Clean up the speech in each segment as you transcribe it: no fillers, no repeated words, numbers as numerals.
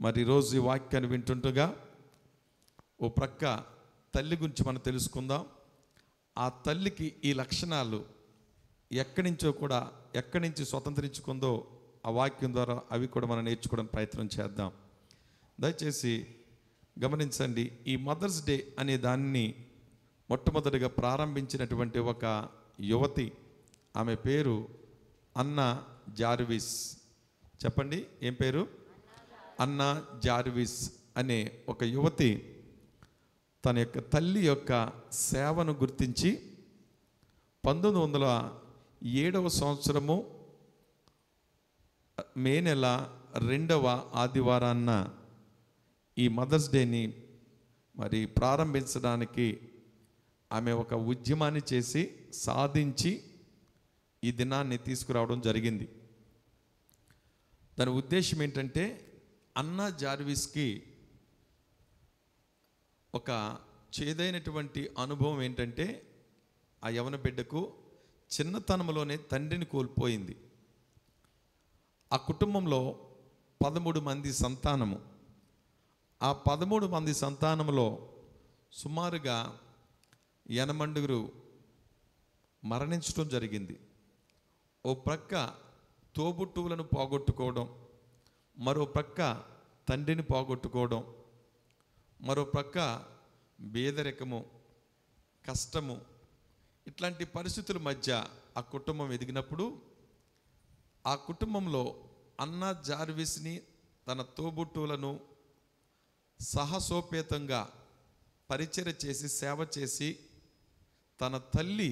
మరి ఈరోజు ఈ వాక్యాన్ని వింటుండగా ఓ ప్రక్క తల్లి గురించి మనం తెలుసుకుందాం. ఆ తల్లికి ఈ లక్షణాలు ఎక్కడి నుంచి స్వతంత్రించుకుందో ఆ వాక్యం ద్వారా అవి కూడా మనం నేర్చుకోవడానికి ప్రయత్నం చేద్దాం. దయచేసి గమనించండి. ఈ మదర్స్ డే అనే దాన్ని మొట్టమొదటిగా ప్రారంభించినటువంటి ఒక యువతి, ఆమె పేరు అన్నా జార్విస్. చెప్పండి, ఏం పేరు? అన్నా జార్విస్ అనే ఒక యువతి తన యొక్క తల్లి యొక్క సేవను గుర్తించి 1907 సంవత్సరము మే నెల 2వ ఆదివారాన్న ఈ మదర్స్ డేని మరి ప్రారంభించడానికి ఆమె ఒక ఉద్యమాన్ని చేసి సాధించి ఈ దినాన్ని తీసుకురావడం జరిగింది. దాని ఉద్దేశం ఏంటంటే, అన్నా జార్విస్కి ఒక చేదైనటువంటి అనుభవం ఏంటంటే, ఆ యవన బిడ్డకు చిన్నతనంలోనే తండ్రిని కోల్పోయింది. ఆ కుటుంబంలో 13 మంది సంతానము. ఆ 13 మంది సంతానంలో సుమారుగా 8 మరణించడం జరిగింది. ఓ ప్రక్క తోబుట్టువులను పోగొట్టుకోవడం, మరో ప్రక్క తండ్రిని పోగొట్టుకోవడం, మరో ప్రక్క పేదరికము, కష్టము, ఇట్లాంటి పరిస్థితుల మధ్య ఆ కుటుంబం ఎదిగినప్పుడు ఆ కుటుంబంలో అన్నా జార్విస్ని తన తోబుట్టువులను సాహసోపేతంగా పరిచర్య చేసి సేవ చేసి తన తల్లి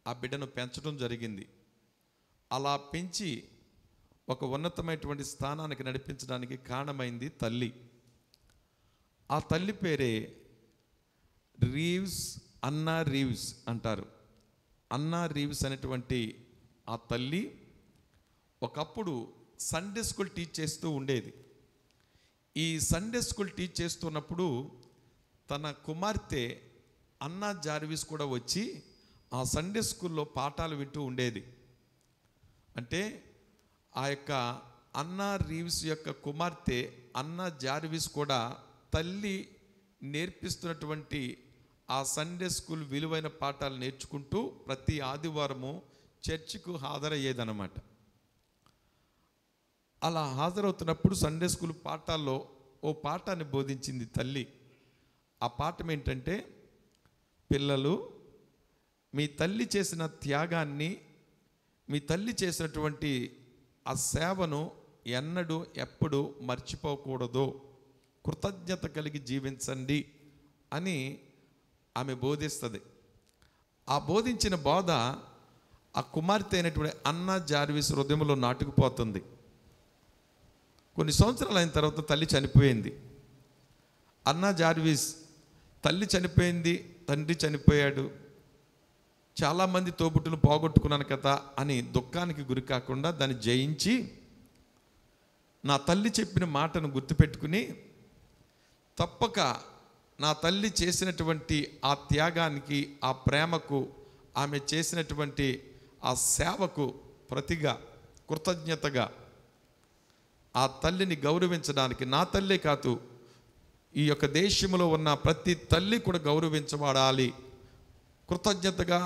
ఆ బిడ్డను పెంచడం జరిగింది. అలా పెంచి ఒక ఉన్నతమైనటువంటి స్థానానికి నడిపించడానికి కారణమైంది తల్లి. ఆ తల్లి పేరే రీవ్స్, అన్నా రీవ్స్ అంటారు. అన్నా రీవ్స్ అనేటువంటి ఆ తల్లి ఒకప్పుడు సండే స్కూల్ టీచ్ చేస్తూ ఉండేది. ఈ సండే స్కూల్ టీచ్ చేస్తున్నప్పుడు తన కుమార్తె అన్నా జార్విస్ కూడా వచ్చి ఆ సండే స్కూల్లో పాఠాలు వింటూ ఉండేది. అంటే ఆ యొక్క అన్నా రీవ్స్ యొక్క కుమార్తె అన్నా జార్విస్ కూడా తల్లి నేర్పిస్తున్నటువంటి ఆ సండే స్కూల్ విలువైన పాఠాలు నేర్చుకుంటూ ప్రతి ఆదివారము చర్చికు హాజరయ్యేదన్నమాట. అలా హాజరవుతున్నప్పుడు సండే స్కూల్ పాఠాల్లో ఓ పాఠాన్ని బోధించింది తల్లి. ఆ పాఠం ఏంటంటే, పిల్లలు, మీ తల్లి చేసిన త్యాగాన్ని, మీ తల్లి చేసినటువంటి ఆ సేవను ఎన్నడూ ఎప్పుడు మర్చిపోకూడదు, కృతజ్ఞత కలిగి జీవించండి అని ఆమె బోధిస్తుంది. ఆ బోధించిన బోధ ఆ కుమార్తె అయినటువంటి అన్నా జార్విస్ హృదయంలో నాటుకుపోతుంది. కొన్ని సంవత్సరాలు అయిన తర్వాత తల్లి చనిపోయింది. అన్నా జార్విస్ తల్లి చనిపోయింది, తండ్రి చనిపోయాడు, చాలామంది తోబుట్టులు పోగొట్టుకున్నాను కదా అని దుఃఖానికి గురి కాకుండా దాన్ని జయించి, నా తల్లి చెప్పిన మాటను గుర్తుపెట్టుకుని తప్పక నా తల్లి చేసినటువంటి ఆ త్యాగానికి, ఆ ప్రేమకు, ఆమె చేసినటువంటి ఆ సేవకు ప్రతిగా, కృతజ్ఞతగా ఆ తల్లిని గౌరవించడానికి, నా తల్లే కాదు ఈ యొక్క దేశంలో ఉన్న ప్రతి తల్లి కూడా గౌరవించబడాలి, కృతజ్ఞతగా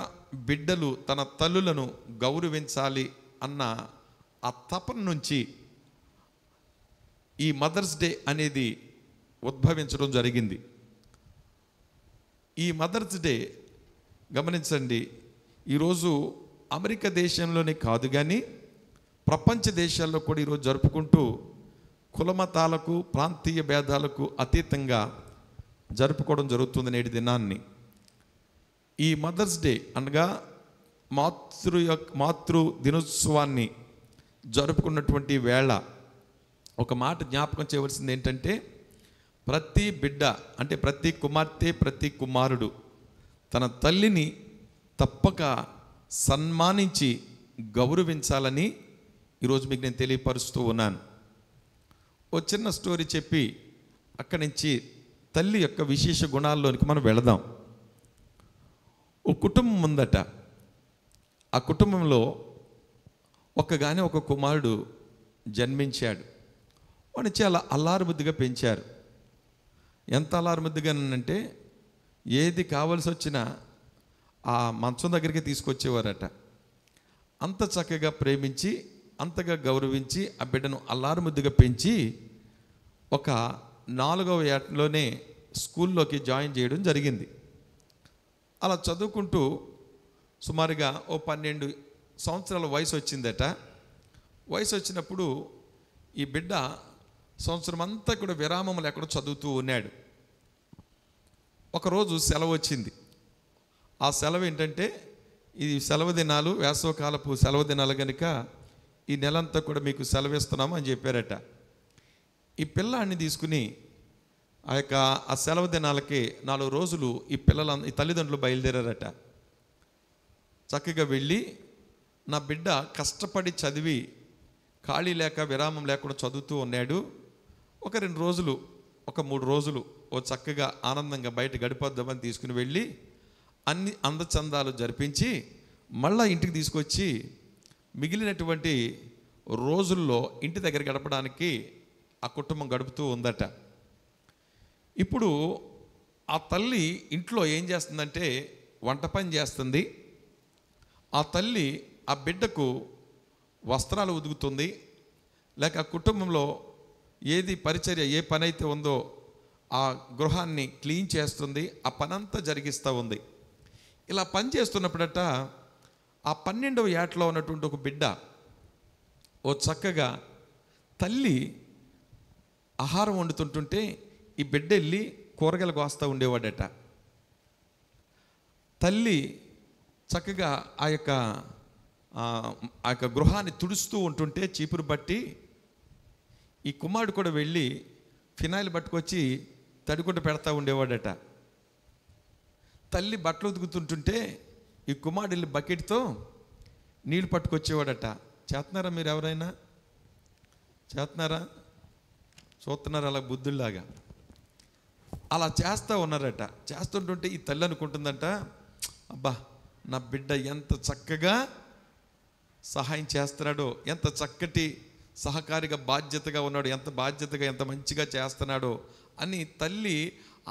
బిడ్డలు తన తల్లులను గౌరవించాలి అన్న ఆ తపన నుంచి ఈ మదర్స్ డే అనేది ఉద్భవించడం జరిగింది. ఈ మదర్స్ డే గమనించండి, ఈరోజు అమెరికా దేశంలోనే కాదు కానీ ప్రపంచ దేశాల్లో కూడా ఈరోజు జరుపుకుంటూ కులమతాలకు, ప్రాంతీయ భేదాలకు అతీతంగా జరుపుకోవడం జరుగుతుంది నేటి దినాన్ని. ఈ మదర్స్ డే అనగా మాతృ దినోత్సవాన్ని జరుపుకున్నటువంటి వేళ ఒక మాట జ్ఞాపకం చేయవలసింది ఏంటంటే, ప్రతి బిడ్డ అంటే ప్రతి కుమార్తె, ప్రతి కుమారుడు తన తల్లిని తప్పక సన్మానించి గౌరవించాలని ఈరోజు మీకు నేను తెలియపరుస్తూ ఉన్నాను. ఓ చిన్న స్టోరీ చెప్పి అక్కడి నుంచి తల్లి యొక్క విశేష గుణాల్లోనికి మనం వెళదాం. ఓ కుటుంబం ఉందట. ఆ కుటుంబంలో ఒక కుమారుడు జన్మించాడు. వాడిని చాలా అల్లారుముద్దుగా పెంచారు. ఎంత అల్లారుముద్దుగానంటే ఏది కావలసి వచ్చినా ఆ మంచం దగ్గరికి తీసుకొచ్చేవారట. అంత చక్కగా ప్రేమించి, అంతగా గౌరవించి ఆ బిడ్డను అల్లారుముద్దుగా పెంచి ఒక 4వ ఏటలోనే స్కూల్లోకి జాయిన్ చేయడం జరిగింది. అలా చదువుకుంటూ సుమారుగా ఓ 12 సంవత్సరాల వయసు వచ్చిందట. వయసు వచ్చినప్పుడు ఈ బిడ్డ సంవత్సరం అంతా కూడా విరామం లేకుండా చదువుతూ ఉన్నాడు. ఒకరోజు సెలవు వచ్చింది. ఆ సెలవు ఏంటంటే, ఇది సెలవు దినాలు, వేసవకాలపు సెలవు దినాలు కనుక ఈ నెలంతా కూడా మీకు సెలవిస్తున్నాము అని చెప్పారట. ఈ పిల్లాడిని తీసుకుని ఆ సెలవు దినాలకి 4 రోజులు ఈ తల్లిదండ్రులు బయలుదేరారట. చక్కగా వెళ్ళి, నా బిడ్డ కష్టపడి చదివి ఖాళీ లేక విరామం లేకుండా చదువుతూ ఉన్నాడు, ఒక 2 రోజులు, ఒక 3 రోజులు ఓ చక్కగా ఆనందంగా బయట గడిపొద్దామని తీసుకుని వెళ్ళి అన్ని అందచందాలు జరిపించి మళ్ళా ఇంటికి తీసుకొచ్చి మిగిలినటువంటి రోజుల్లో ఇంటి దగ్గర గడపడానికి ఆ కుటుంబం గడుపుతూ ఉందట. ఇప్పుడు ఆ తల్లి ఇంట్లో ఏం చేస్తుందంటే వంట పని చేస్తుంది. ఆ తల్లి ఆ బిడ్డకు వస్త్రాలు ఉదుకుతుంది, లేక ఆ కుటుంబంలో ఏది పరిచర్య, ఏ పని అయితే ఉందో ఆ గృహాన్ని క్లీన్ చేస్తుంది, ఆ పనంతా జరిగిస్తూ ఉంది. ఇలా పని చేస్తున్నప్పుడట ఆ 12వ ఏటలో ఉన్నటువంటి ఒక బిడ్డ ఓ చక్కగా తల్లి ఆహారం వండుతుంటుంటే ఈ బిడ్డ వెళ్ళి కూరగాయలు కోస్తూ ఉండేవాడట. తల్లి చక్కగా ఆ యొక్క గృహాన్ని తుడుస్తూ ఉంటుంటే చీపురు బట్టి ఈ కుమారుడు కూడా వెళ్ళి ఫినాయిల్ పట్టుకొచ్చి తడిగుడ్డ పెడతా ఉండేవాడట. తల్లి బట్టలు ఉతుకుతుంటుంటే ఈ కుమారుడు వెళ్ళి బకెట్తో నీళ్ళు పట్టుకొచ్చేవాడట. చేస్తున్నారా మీరు? ఎవరైనా చేస్తున్నారా? చూస్తున్నారా? అలా బుద్ధుల్లాగా అలా చేస్తూ ఉన్నారట. చేస్తుంటుంటే ఈ తల్లి అనుకుంటుందంట, అబ్బా నా బిడ్డ ఎంత చక్కగా సహాయం చేస్తున్నాడో, ఎంత చక్కటి సహకారిగా బాధ్యతగా ఉన్నాడు, ఎంత బాధ్యతగా ఎంత మంచిగా చేస్తున్నాడో అని తల్లి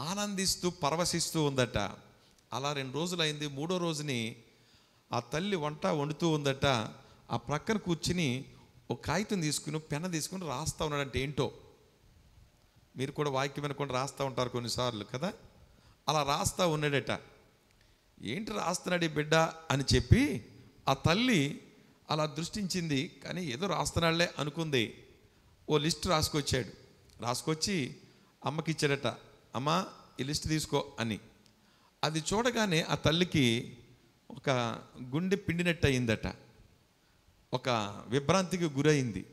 ఆనందిస్తూ పరవశిస్తూ ఉందట. అలా 2 రోజులు అయింది. 3వ రోజుని ఆ తల్లి వంట వండుతూ ఉందట. ఆ ప్రక్కన కూర్చుని ఒక కాగితం తీసుకుని పెన్న తీసుకుని రాస్తూ ఉన్నాడంటే ఏంటో. మీరు కూడా వాక్యం అనుకోండి రాస్తూ ఉంటారు కొన్నిసార్లు కదా. అలా రాస్తూ ఉన్నాడట. ఏంటి రాస్తున్నాడు ఈ బిడ్డ అని చెప్పి ఆ తల్లి అలా దృష్టించింది. కానీ ఏదో రాస్తున్నాడులే అనుకుంది. ఓ లిస్ట్ రాసుకొచ్చాడు. రాసుకొచ్చి అమ్మకి ఇచ్చాడట. అమ్మ ఈ లిస్ట్ తీసుకో అని. అది చూడగానే ఆ తల్లికి ఒక గుండె పిండినట్టు అయిందట. ఒక విభ్రాంతికి గురైంది,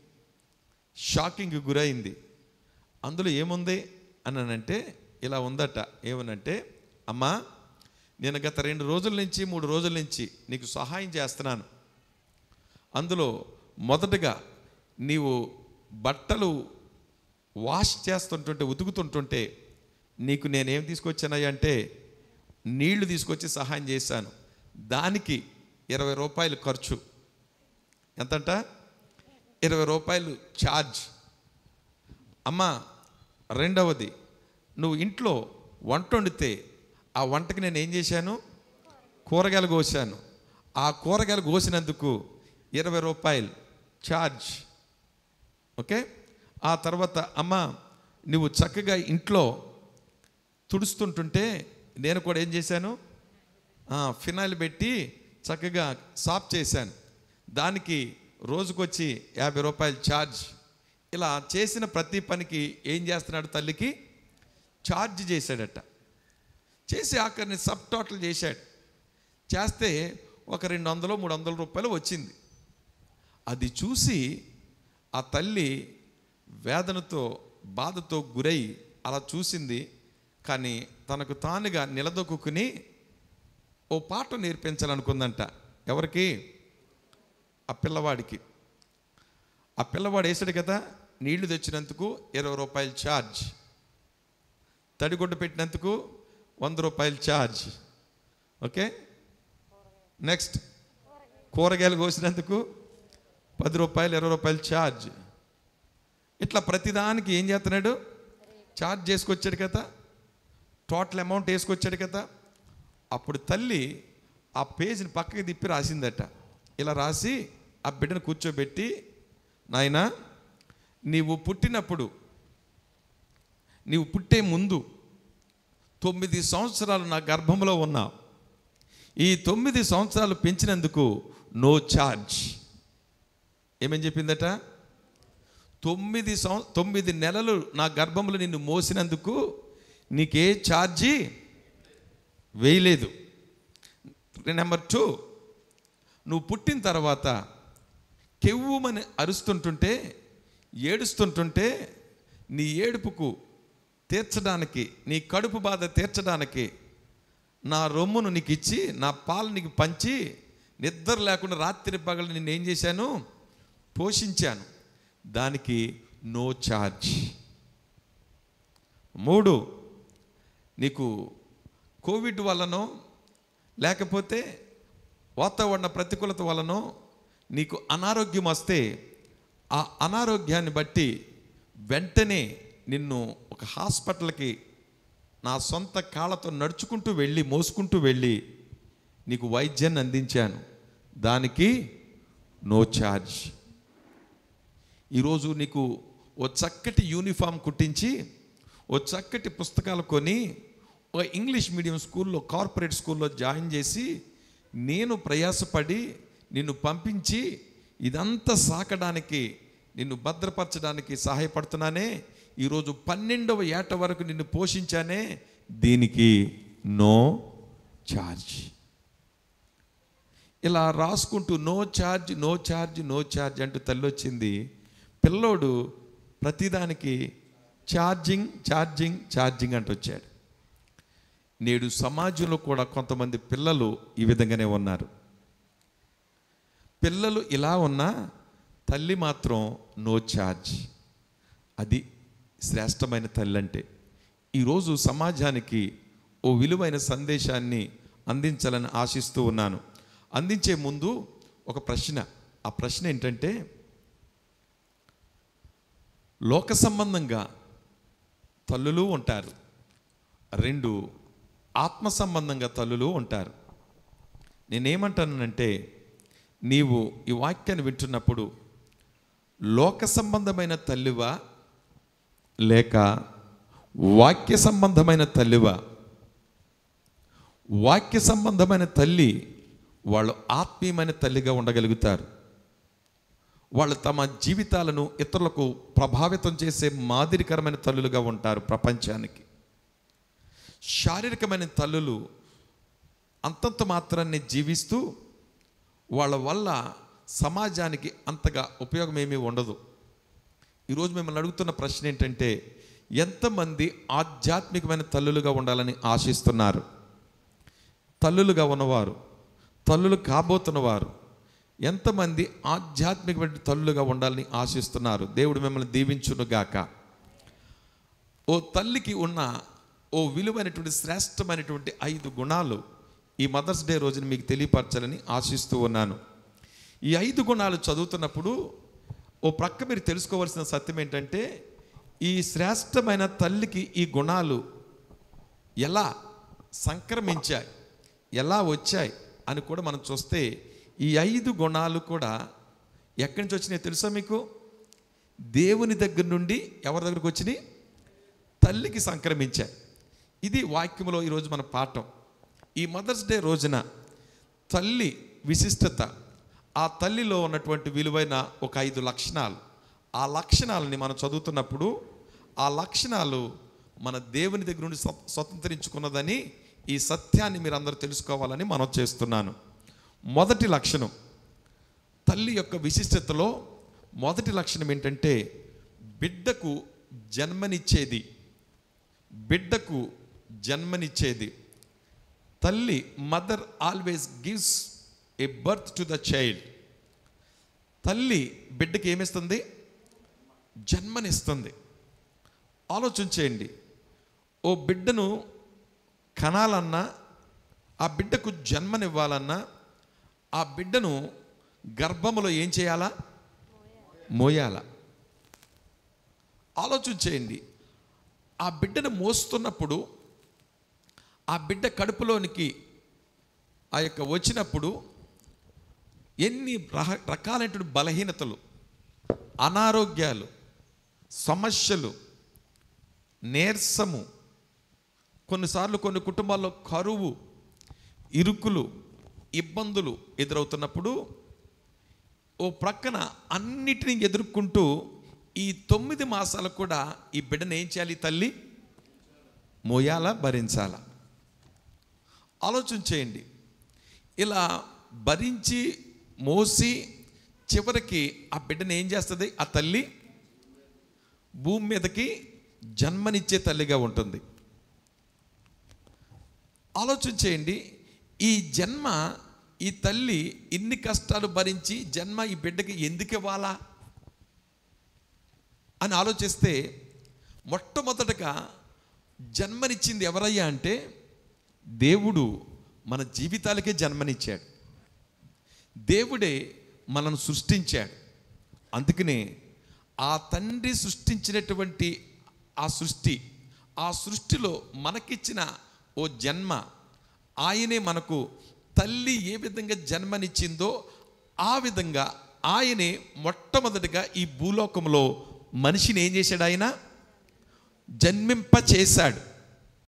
షాకింగ్కి గురైంది. అందులో ఏముంది అనంటే ఇలా ఉందట. ఏమనంటే, అమ్మా నేను గత 2 రోజుల నుంచి 3 రోజుల నుంచి నీకు సహాయం చేస్తున్నాను. అందులో మొదటగా నీవు బట్టలు వాష్ చేస్తుంటుంటే, ఉతుకుతుంటుంటే నీకు నేనేం తీసుకొచ్చానయ్యా అంటే నీళ్లు తీసుకొచ్చి సహాయం చేశాను. దానికి 20 రూపాయలు ఖర్చు. ఎంతంట? 20 రూపాయలు ఛార్జ్. అమ్మా రెండవది, నువ్వు ఇంట్లో వంట వండితే ఆ వంటకి నేను ఏం చేశాను? కూరగాయలు కోసాను. ఆ కూరగాయలు కోసినందుకు 20 రూపాయలు ఛార్జ్. ఓకే. ఆ తర్వాత అమ్మ నువ్వు చక్కగా ఇంట్లో తుడుస్తుంటుంటే నేను కూడా ఏం చేశాను? ఫినాయిల్ పెట్టి చక్కగా సాఫ్ చేశాను. దానికి రోజుకొచ్చి 50 రూపాయలు ఛార్జ్. ఇలా చేసిన ప్రతి పనికి ఏం చేస్తున్నాడు? తల్లికి ఛార్జ్ చేశాడట. చేసి ఆఖరిని సబ్ టోటల్ చేశాడు. చేస్తే ఒక 200-300 రూపాయలు వచ్చింది. అది చూసి ఆ తల్లి వేదనతో బాధతో గురై అలా చూసింది. కానీ తనకు తానుగా నిలదొక్కుని ఓ పాట నేర్పించాలనుకుందంట. ఎవరికి? ఆ పిల్లవాడికి. ఆ పిల్లవాడు వేసాడు కదా, నీళ్లు తెచ్చినందుకు 20 రూపాయలు ఛార్జ్, తడిగుడ్డ పెట్టినందుకు 100 రూపాయలు ఛార్జ్. ఓకే. నెక్స్ట్ కూరగాయలు కోసినందుకు 10 రూపాయలు 20 రూపాయలు ఛార్జ్. ఇట్లా ప్రతిదానికి ఏం చేస్తున్నాడు? ఛార్జ్ చేసుకొచ్చాడు కదా, టోటల్ అమౌంట్ వేసుకొచ్చాడు కదా. అప్పుడు తల్లి ఆ పేజీని పక్కకి తిప్పి రాసిందట. ఇలా రాసి ఆ బిడ్డను కూర్చోబెట్టి, నాయనా, నీవు పుట్టే ముందు 9 సంవత్సరాలు నా గర్భంలో ఉన్నావు. ఈ 9 సంవత్సరాలు పెంచినందుకు నో ఛార్జ్. ఏమని చెప్పిందట? 9 నెలలు నా గర్భంలో నిన్ను మోసినందుకు నీకే ఛార్జీ వేయలేదు. నెంబర్ 2, నువ్వు పుట్టిన తర్వాత కెవ్వుమని అరుస్తుంటుంటే, ఏడుస్తుంటుంటే నీ ఏడుపుకు తీర్చడానికి, నీ కడుపు బాధ తీర్చడానికి నా రొమ్మును నీకు ఇచ్చి, నా పాలు నీకు పంచి, నిద్ర లేకుండా రాత్రి పగలు నిన్ను ఏం చేశాను? పోషించాను. దానికి నో ఛార్జ్. 3, నీకు కోవిడ్ వల్లనో లేకపోతే వాతావరణ ప్రతికూలత వలనో నీకు అనారోగ్యం వస్తే, ఆ అనారోగ్యాన్ని బట్టి వెంటనే నిన్ను ఒక హాస్పిటల్కి నా సొంత కాళ్ళతో నడుచుకుంటూ వెళ్ళి, మోసుకుంటూ వెళ్ళి నీకు వైద్యాన్ని అందించాను. దానికి నో ఛార్జ్. ఈరోజు నీకు ఓ చక్కటి యూనిఫామ్ కుట్టించి, ఓ చక్కటి పుస్తకాలు కొని, ఒక ఇంగ్లీష్ మీడియం స్కూల్లో, కార్పొరేట్ స్కూల్లో జాయిన్ చేసి, నేను ప్రయాసపడి నిన్ను పంపించి ఇదంతా సాకడానికి, నిన్ను భద్రపరచడానికి సహాయపడుతున్నానే. ఈరోజు 12వ ఏట వరకు నిన్ను పోషించానే. దీనికి నో ఛార్జ్. ఇలా రాసుకుంటూ no charge, no charge, no charge అంటూ తల్లి వచ్చింది. పిల్లోడు ప్రతిదానికి ఛార్జింగ్, ఛార్జింగ్, ఛార్జింగ్ అంటూ వచ్చాడు. నేడు సమాజంలో కూడా కొంతమంది పిల్లలు ఈ విధంగానే ఉన్నారు. పిల్లలు ఇలా ఉన్నా తల్లి మాత్రం నో ఛార్జ్. అది శ్రేష్టమైన తల్లి అంటే. ఈరోజు సమాజానికి ఓ విలువైన సందేశాన్ని అందించాలని ఆశిస్తూ ఉన్నాను. అందించే ముందు ఒక ప్రశ్న. ఆ ప్రశ్న ఏంటంటే, లోక సంబంధంగా తల్లులు ఉంటారు, 2 ఆత్మ సంబంధంగా తల్లులు ఉంటారు. నేనేమంటానంటే, నీవు ఈ వాక్యాన్ని వింటున్నప్పుడు లోక సంబంధమైన తల్లివా లేక వాక్య సంబంధమైన తల్లివా? వాక్య సంబంధమైన తల్లి వాళ్ళు ఆత్మీయమైన తల్లిగా ఉండగలుగుతారు. వాళ్ళు తమ జీవితాలను ఇతరులకు ప్రభావితం చేసే మాదిరికరమైన తల్లులుగా ఉంటారు ప్రపంచానికి. శారీరకమైన తల్లులు అంతంత మాత్రాన్ని జీవిస్తూ వాళ్ళ వల్ల సమాజానికి అంతగా ఉపయోగం ఏమీ ఉండదు. ఈరోజు మిమ్మల్ని అడుగుతున్న ప్రశ్న ఏంటంటే, ఎంతమంది ఆధ్యాత్మికమైన తల్లులుగా ఉండాలని ఆశిస్తున్నారు? తల్లులుగా ఉన్నవారు, తల్లులు కాబోతున్నవారు ఎంతమంది ఆధ్యాత్మికమైన తల్లులుగా ఉండాలని ఆశిస్తున్నారు? దేవుడు మిమ్మల్ని దీవించునుగాక. ఓ తల్లికి ఉన్న ఓ విలువైనటువంటి శ్రేష్టమైనటువంటి 5 గుణాలు ఈ మదర్స్ డే రోజున మీకు తెలియపరచాలని ఆశిస్తూ ఉన్నాను. ఈ 5 గుణాలు చదువుతున్నప్పుడు ఓ ప్రక్క మీరు తెలుసుకోవాల్సిన సత్యం ఏంటంటే, ఈ శ్రేష్టమైన తల్లికి ఈ గుణాలు ఎలా సంక్రమించాయి, ఎలా వచ్చాయి అని కూడా మనం చూస్తే, ఈ 5 గుణాలు కూడా ఎక్కడి నుంచి వచ్చినాయి తెలుసా మీకు? దేవుని దగ్గర నుండి ఎవరి దగ్గరకు వచ్చినాయి? తల్లికి సంక్రమించాయి. ఇది వాక్యంలో ఈరోజు మన పాఠం. ఈ మదర్స్ డే రోజున తల్లి విశిష్టత, ఆ తల్లిలో ఉన్నటువంటి విలువైన ఒక 5 లక్షణాలు, ఆ లక్షణాలని మనం చదువుతున్నప్పుడు ఆ లక్షణాలు మన దేవుని దగ్గర నుండి స్వతంత్రించుకున్నదని, ఈ సత్యాన్ని మీరు అందరూ తెలుసుకోవాలని మనం చేస్తున్నాను. మొదటి లక్షణం, తల్లి యొక్క విశిష్టతలో మొదటి లక్షణం ఏంటంటే, బిడ్డకు జన్మనిచ్చేది. బిడ్డకు జన్మనిచ్చేది. తల్లి, mother always gives a birth to the child. తల్లి బిడ్డకి ఏమిస్తుంది? జన్మనిస్తుంది. ఆలోచించేయండి, ఓ బిడ్డను కనాలన్నా, ఆ బిడ్డకు జన్మనివ్వాలన్నా, ఆ బిడ్డను గర్భములో ఏం చేయాలా? మోయాల. ఆలోచన చేయండి. ఆ బిడ్డను మోస్తున్నప్పుడు ఆ బిడ్డ కడుపులోనికి ఆ యొక్క వచ్చినప్పుడు ఎన్ని రకాలైనటువంటి బలహీనతలు, అనారోగ్యాలు, సమస్యలు, నీరసము, కొన్నిసార్లు కొన్ని కుటుంబాల్లో కరువు, ఇరుకులు, ఇబ్బందులు ఎదురవుతున్నప్పుడు ఓ ప్రక్కన అన్నిటినీ ఎదుర్కొంటూ ఈ 9 మాసాలు కూడా ఈ బిడ్డను ఏం చేయాలి? తల్లి మోయాలా, భరించాలా? ఆలోచన చేయండి. ఇలా భరించి మోసి చివరికి ఆ బిడ్డను ఏం చేస్తుంది? ఆ తల్లి భూమి మీదకి జన్మనిచ్చే తల్లిగా ఉంటుంది. ఆలోచన చేయండి. ఈ జన్మ, ఈ తల్లి ఇన్ని కష్టాలు భరించి జన్మ ఈ బిడ్డకి ఎందుకు ఇవ్వాలా అని ఆలోచిస్తే, మొట్టమొదటగా జన్మనిచ్చింది ఎవరయ్యా అంటే దేవుడు మన జీవితాలకే జన్మనిచ్చాడు. దేవుడే మనను సృష్టించాడు. అందుకనే ఆ తండ్రి సృష్టించినటువంటి ఆ సృష్టిలో మనకిచ్చిన ఓ జన్మ, ఆయనే మనకు తల్లి ఏ విధంగా జన్మనిచ్చిందో ఆ విధంగా ఆయనే మొట్టమొదటిగా ఈ భూలోకంలో మనిషిని ఏం చేశాడు? ఆయన జన్మింప చేశాడు.